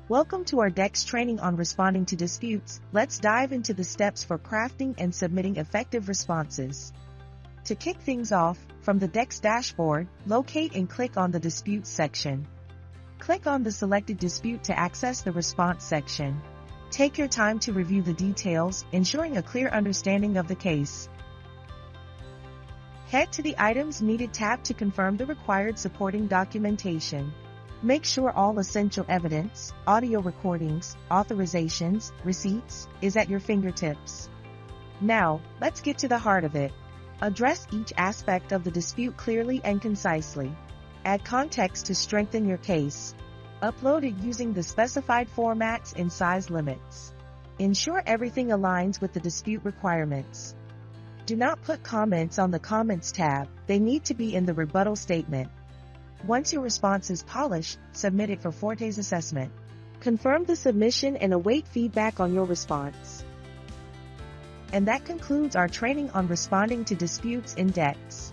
Welcome to our DEX training on responding to disputes. Let's dive into the steps for crafting and submitting effective responses. To kick things off, from the DEX dashboard, locate and click on the Disputes section. Click on the selected dispute to access the Response section. Take your time to review the details, ensuring a clear understanding of the case. Head to the Items Needed tab to confirm the required supporting documentation. Make sure all essential evidence, audio recordings, authorizations, receipts, is at your fingertips. Now, let's get to the heart of it. Address each aspect of the dispute clearly and concisely. Add context to strengthen your case. Upload it using the specified formats and size limits. Ensure everything aligns with the dispute requirements. Do not put comments on the Comments tab, they need to be in the rebuttal statement. Once your response is polished, submit it for Forte's assessment. Confirm the submission and await feedback on your response. And that concludes our training on responding to disputes in DEX.